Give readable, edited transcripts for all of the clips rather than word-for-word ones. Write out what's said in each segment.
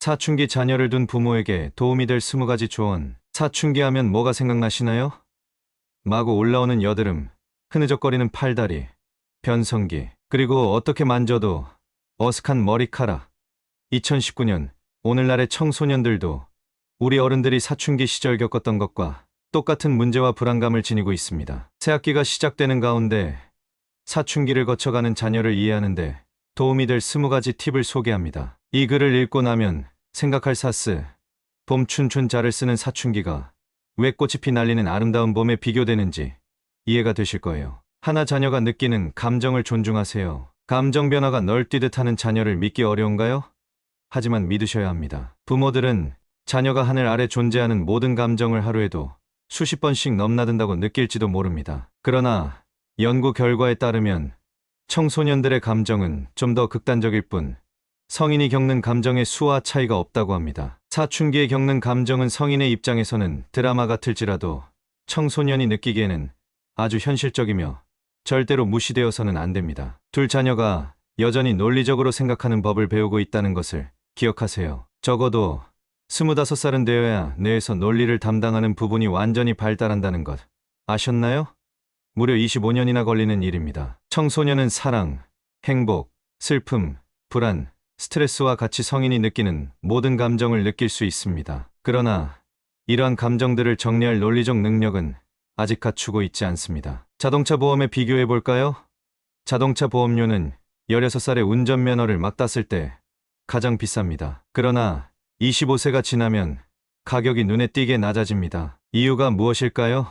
사춘기 자녀를 둔 부모에게 도움이 될 20가지 조언. 사춘기 하면 뭐가 생각나시나요? 마구 올라오는 여드름, 흐느적거리는 팔다리, 변성기, 그리고 어떻게 만져도 어색한 머리카락. 2019년, 오늘날의 청소년들도 우리 어른들이 사춘기 시절 겪었던 것과 똑같은 문제와 불안감을 지니고 있습니다. 새학기가 시작되는 가운데 사춘기를 거쳐가는 자녀를 이해하는데 도움이 될 20가지 팁을 소개합니다. 이 글을 읽고 나면 생각할 사스, 봄 춘춘 자를 쓰는 사춘기가 왜 꽃이 피 날리는 아름다운 봄에 비교되는지 이해가 되실 거예요. 하나, 자녀가 느끼는 감정을 존중하세요. 감정 변화가 널뛰듯 하는 자녀를 믿기 어려운가요? 하지만 믿으셔야 합니다. 부모들은 자녀가 하늘 아래 존재하는 모든 감정을 하루에도 수십 번씩 넘나든다고 느낄지도 모릅니다. 그러나 연구 결과에 따르면 청소년들의 감정은 좀 더 극단적일 뿐 성인이 겪는 감정의 수와 차이가 없다고 합니다. 사춘기에 겪는 감정은 성인의 입장에서는 드라마 같을지라도 청소년이 느끼기에는 아주 현실적이며 절대로 무시되어서는 안 됩니다. 둘, 자녀가 여전히 논리적으로 생각하는 법을 배우고 있다는 것을 기억하세요. 적어도 25살은 되어야 뇌에서 논리를 담당하는 부분이 완전히 발달한다는 것 아셨나요? 무려 25년이나 걸리는 일입니다. 청소년은 사랑, 행복, 슬픔, 불안, 스트레스와 같이 성인이 느끼는 모든 감정을 느낄 수 있습니다. 그러나 이러한 감정들을 정리할 논리적 능력은 아직 갖추고 있지 않습니다. 자동차 보험에 비교해 볼까요? 자동차 보험료는 16살에 운전면허를 막 땄을 때 가장 비쌉니다. 그러나 25세가 지나면 가격이 눈에 띄게 낮아집니다. 이유가 무엇일까요?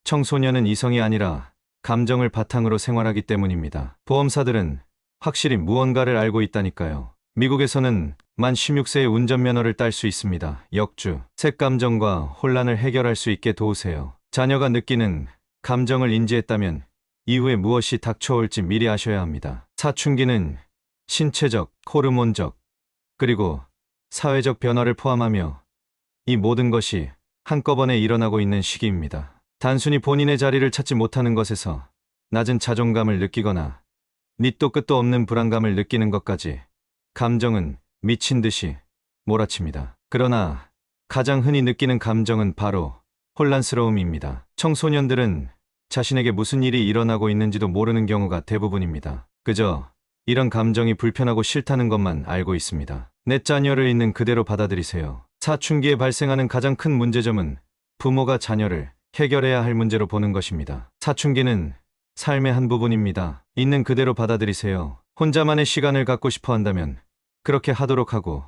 청소년은 이성이 아니라 감정을 바탕으로 생활하기 때문입니다. 보험사들은 확실히 무언가를 알고 있다니까요. 미국에서는 만 16세에 운전면허를 딸 수 있습니다. 역주, 색감정과 혼란을 해결할 수 있게 도우세요. 자녀가 느끼는 감정을 인지했다면 이후에 무엇이 닥쳐올지 미리 아셔야 합니다. 사춘기는 신체적, 호르몬적, 그리고 사회적 변화를 포함하며 이 모든 것이 한꺼번에 일어나고 있는 시기입니다. 단순히 본인의 자리를 찾지 못하는 것에서 낮은 자존감을 느끼거나 밑도 끝도 없는 불안감을 느끼는 것까지 감정은 미친 듯이 몰아칩니다. 그러나 가장 흔히 느끼는 감정은 바로 혼란스러움입니다. 청소년들은 자신에게 무슨 일이 일어나고 있는지도 모르는 경우가 대부분입니다. 그저 이런 감정이 불편하고 싫다는 것만 알고 있습니다. 내 자녀를 있는 그대로 받아들이세요. 사춘기에 발생하는 가장 큰 문제점은 부모가 자녀를 해결해야 할 문제로 보는 것입니다. 사춘기는 삶의 한 부분입니다. 있는 그대로 받아들이세요. 혼자만의 시간을 갖고 싶어 한다면 그렇게 하도록 하고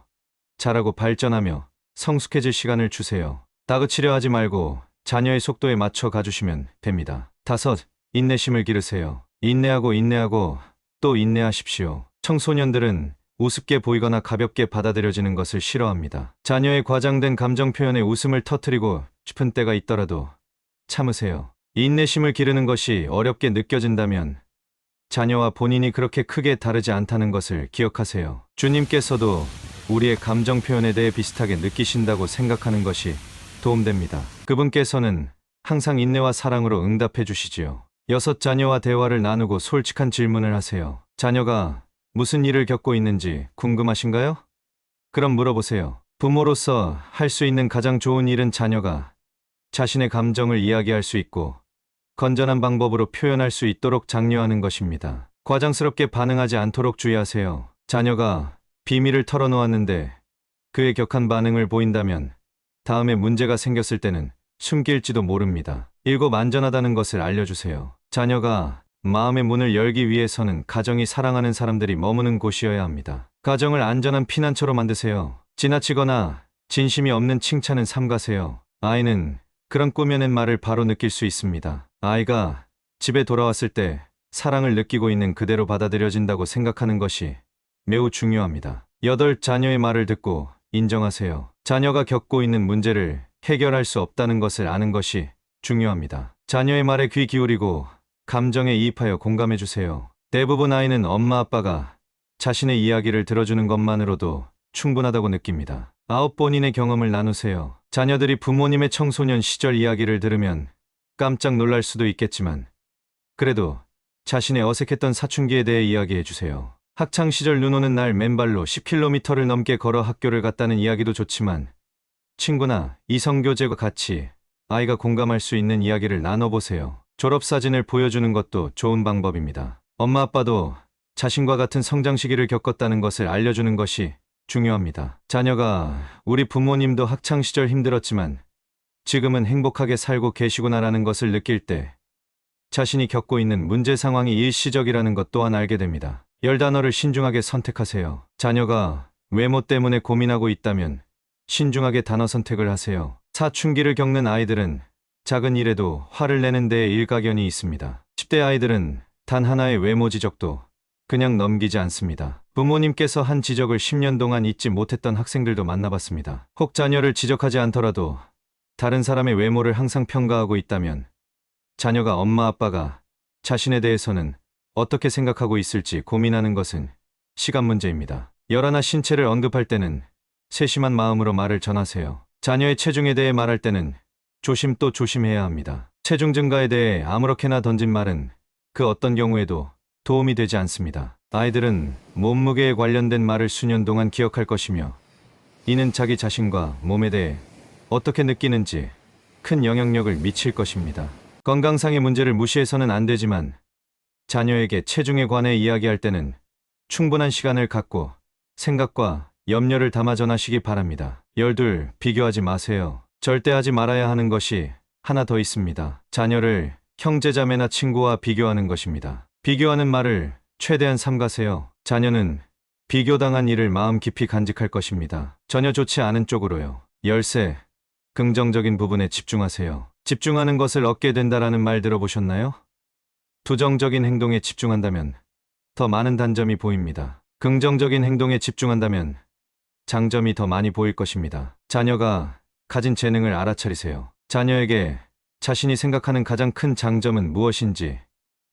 자라고 발전하며 성숙해질 시간을 주세요. 다그치려 하지 말고 자녀의 속도에 맞춰 가주시면 됩니다. 5. 인내심을 기르세요. 인내하고 또 인내하십시오. 청소년들은 우습게 보이거나 가볍게 받아들여지는 것을 싫어합니다. 자녀의 과장된 감정 표현에 웃음을 터뜨리고 싶은 때가 있더라도 참으세요. 인내심을 기르는 것이 어렵게 느껴진다면 자녀와 본인이 그렇게 크게 다르지 않다는 것을 기억하세요. 주님께서도 우리의 감정 표현에 대해 비슷하게 느끼신다고 생각하는 것이 도움됩니다. 그분께서는 항상 인내와 사랑으로 응답해 주시지요. 6. 자녀와 대화를 나누고 솔직한 질문을 하세요. 자녀가 무슨 일을 겪고 있는지 궁금하신가요? 그럼 물어보세요. 부모로서 할 수 있는 가장 좋은 일은 자녀가 자신의 감정을 이야기할 수 있고 건전한 방법으로 표현할 수 있도록 장려하는 것입니다. 과장스럽게 반응하지 않도록 주의하세요. 자녀가 비밀을 털어놓았는데 그의 격한 반응을 보인다면 다음에 문제가 생겼을 때는 숨길지도 모릅니다. 7. 안전하다는 것을 알려주세요. 자녀가 마음의 문을 열기 위해서는 가정이 사랑하는 사람들이 머무는 곳이어야 합니다. 가정을 안전한 피난처로 만드세요. 지나치거나 진심이 없는 칭찬은 삼가세요. 아이는 그런 꾸며낸 말을 바로 느낄 수 있습니다. 아이가 집에 돌아왔을 때 사랑을 느끼고 있는 그대로 받아들여진다고 생각하는 것이 매우 중요합니다. 8. 자녀의 말을 듣고 인정하세요. 자녀가 겪고 있는 문제를 해결할 수 없다는 것을 아는 것이 중요합니다. 자녀의 말에 귀 기울이고 감정에 이입하여 공감해 주세요. 대부분 아이는 엄마 아빠가 자신의 이야기를 들어주는 것만으로도 충분하다고 느낍니다. 9. 본인의 경험을 나누세요. 자녀들이 부모님의 청소년 시절 이야기를 들으면 깜짝 놀랄 수도 있겠지만 그래도 자신의 어색했던 사춘기에 대해 이야기해 주세요. 학창시절 눈 오는 날 맨발로 10km를 넘게 걸어 학교를 갔다는 이야기도 좋지만 친구나 이성교제와 같이 아이가 공감할 수 있는 이야기를 나눠보세요. 졸업사진을 보여주는 것도 좋은 방법입니다. 엄마 아빠도 자신과 같은 성장 시기를 겪었다는 것을 알려주는 것이 중요합니다. 자녀가 우리 부모님도 학창시절 힘들었지만 지금은 행복하게 살고 계시구나라는 것을 느낄 때 자신이 겪고 있는 문제 상황이 일시적이라는 것 또한 알게 됩니다. 10단어를 신중하게 선택하세요. 자녀가 외모 때문에 고민하고 있다면 신중하게 단어 선택을 하세요. 사춘기를 겪는 아이들은 작은 일에도 화를 내는 데에 일가견이 있습니다. 10대 아이들은 단 하나의 외모 지적도 그냥 넘기지 않습니다. 부모님께서 한 지적을 10년 동안 잊지 못했던 학생들도 만나봤습니다. 혹 자녀를 지적하지 않더라도 다른 사람의 외모를 항상 평가하고 있다면 자녀가 엄마 아빠가 자신에 대해서는 어떻게 생각하고 있을지 고민하는 것은 시간 문제입니다. 열하나 신체를 언급할 때는 세심한 마음으로 말을 전하세요. 자녀의 체중에 대해 말할 때는 조심 또 조심해야 합니다. 체중 증가에 대해 아무렇게나 던진 말은 그 어떤 경우에도 도움이 되지 않습니다. 아이들은 몸무게에 관련된 말을 수년 동안 기억할 것이며 이는 자기 자신과 몸에 대해 어떻게 느끼는지 큰 영향력을 미칠 것입니다. 건강상의 문제를 무시해서는 안 되지만 자녀에게 체중에 관해 이야기할 때는 충분한 시간을 갖고 생각과 염려를 담아 전하시기 바랍니다. 12. 비교하지 마세요. 절대 하지 말아야 하는 것이 하나 더 있습니다. 자녀를 형제자매나 친구와 비교하는 것입니다. 비교하는 말을 최대한 삼가세요. 자녀는 비교당한 일을 마음 깊이 간직할 것입니다. 전혀 좋지 않은 쪽으로요. 13. 긍정적인 부분에 집중하세요. 집중하는 것을 얻게 된다라는 말 들어보셨나요? 부정적인 행동에 집중한다면 더 많은 단점이 보입니다. 긍정적인 행동에 집중한다면 장점이 더 많이 보일 것입니다. 자녀가 가진 재능을 알아차리세요. 자녀에게 자신이 생각하는 가장 큰 장점은 무엇인지,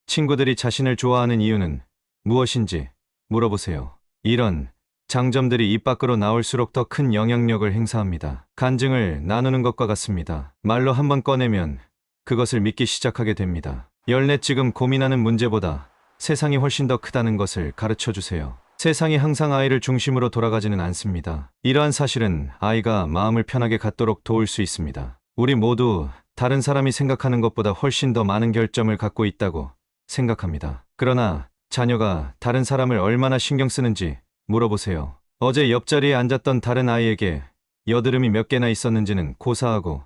친구들이 자신을 좋아하는 이유는 무엇인지 물어보세요. 이런 장점들이 입 밖으로 나올수록 더 큰 영향력을 행사합니다. 간증을 나누는 것과 같습니다. 말로 한번 꺼내면 그것을 믿기 시작하게 됩니다. 14. 지금 고민하는 문제보다 세상이 훨씬 더 크다는 것을 가르쳐 주세요. 세상이 항상 아이를 중심으로 돌아가지는 않습니다. 이러한 사실은 아이가 마음을 편하게 갖도록 도울 수 있습니다. 우리 모두 다른 사람이 생각하는 것보다 훨씬 더 많은 결점을 갖고 있다고 생각합니다. 그러나 자녀가 다른 사람을 얼마나 신경 쓰는지 물어보세요. 어제 옆자리에 앉았던 다른 아이에게 여드름이 몇 개나 있었는지는 고사하고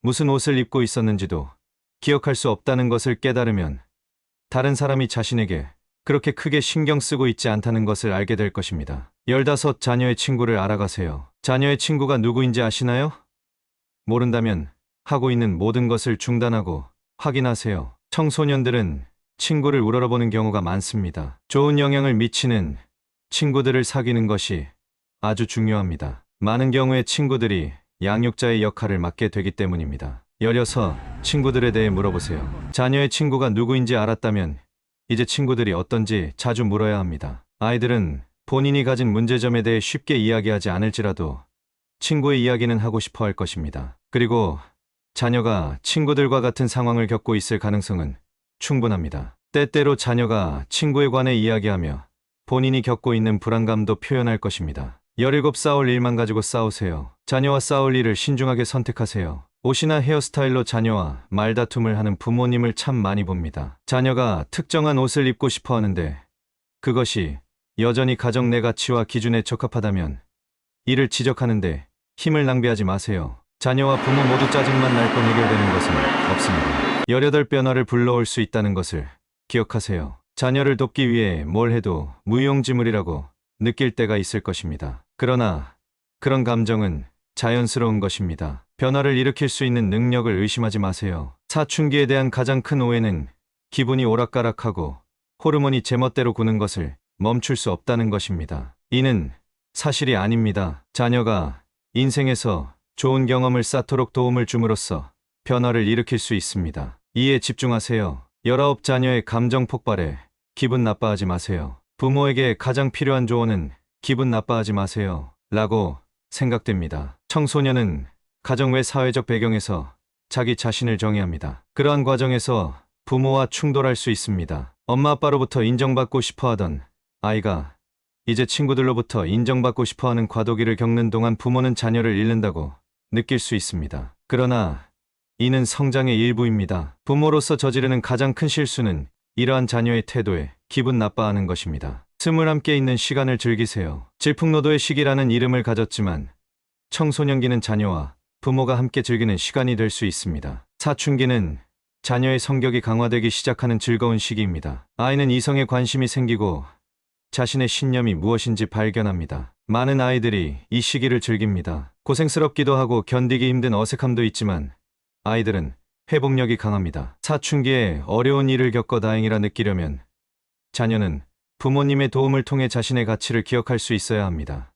무슨 옷을 입고 있었는지도 기억할 수 없다는 것을 깨달으면 다른 사람이 자신에게 그렇게 크게 신경 쓰고 있지 않다는 것을 알게 될 것입니다. 15. 자녀의 친구를 알아가세요. 자녀의 친구가 누구인지 아시나요? 모른다면 하고 있는 모든 것을 중단하고 확인하세요. 청소년들은 친구를 우러러보는 경우가 많습니다. 좋은 영향을 미치는 친구들을 사귀는 것이 아주 중요합니다. 많은 경우에 친구들이 양육자의 역할을 맡게 되기 때문입니다. 16. 친구들에 대해 물어보세요. 자녀의 친구가 누구인지 알았다면 이제 친구들이 어떤지 자주 물어야 합니다. 아이들은 본인이 가진 문제점에 대해 쉽게 이야기하지 않을지라도 친구의 이야기는 하고 싶어 할 것입니다. 그리고 자녀가 친구들과 같은 상황을 겪고 있을 가능성은 충분합니다. 때때로 자녀가 친구에 관해 이야기하며 본인이 겪고 있는 불안감도 표현할 것입니다. 17. 싸울 일만 가지고 싸우세요. 자녀와 싸울 일을 신중하게 선택하세요. 옷이나 헤어스타일로 자녀와 말다툼을 하는 부모님을 참 많이 봅니다. 자녀가 특정한 옷을 입고 싶어 하는데 그것이 여전히 가정 내 가치와 기준에 적합하다면 이를 지적하는데 힘을 낭비하지 마세요. 자녀와 부모 모두 짜증만 날 뿐 해결되는 것은 없습니다. 18. 변화를 불러올 수 있다는 것을 기억하세요. 자녀를 돕기 위해 뭘 해도 무용지물이라고 느낄 때가 있을 것입니다. 그러나 그런 감정은 자연스러운 것입니다. 변화를 일으킬 수 있는 능력을 의심하지 마세요. 사춘기에 대한 가장 큰 오해는 기분이 오락가락하고 호르몬이 제멋대로 구는 것을 멈출 수 없다는 것입니다. 이는 사실이 아닙니다. 자녀가 인생에서 좋은 경험을 쌓도록 도움을 줌으로써 변화를 일으킬 수 있습니다. 이에 집중하세요. 19. 자녀의 감정 폭발에 기분 나빠하지 마세요. 부모에게 가장 필요한 조언은 기분 나빠하지 마세요 라고 생각됩니다. 청소년은 가정 외 사회적 배경에서 자기 자신을 정의합니다. 그러한 과정에서 부모와 충돌할 수 있습니다. 엄마 아빠로부터 인정받고 싶어 하던 아이가 이제 친구들로부터 인정받고 싶어하는 과도기를 겪는 동안 부모는 자녀를 잃는다고 느낄 수 있습니다. 그러나 이는 성장의 일부입니다. 부모로서 저지르는 가장 큰 실수는 이러한 자녀의 태도에 기분 나빠하는 것입니다. 스물 함께 있는 시간을 즐기세요. 질풍노도의 시기라는 이름을 가졌지만 청소년기는 자녀와 부모가 함께 즐기는 시간이 될 수 있습니다. 사춘기는 자녀의 성격이 강화되기 시작하는 즐거운 시기입니다. 아이는 이성에 관심이 생기고 자신의 신념이 무엇인지 발견합니다. 많은 아이들이 이 시기를 즐깁니다. 고생스럽기도 하고 견디기 힘든 어색함도 있지만 아이들은 회복력이 강합니다. 사춘기에 어려운 일을 겪어 다행이라 느끼려면 자녀는 부모님의 도움을 통해 자신의 가치를 기억할 수 있어야 합니다.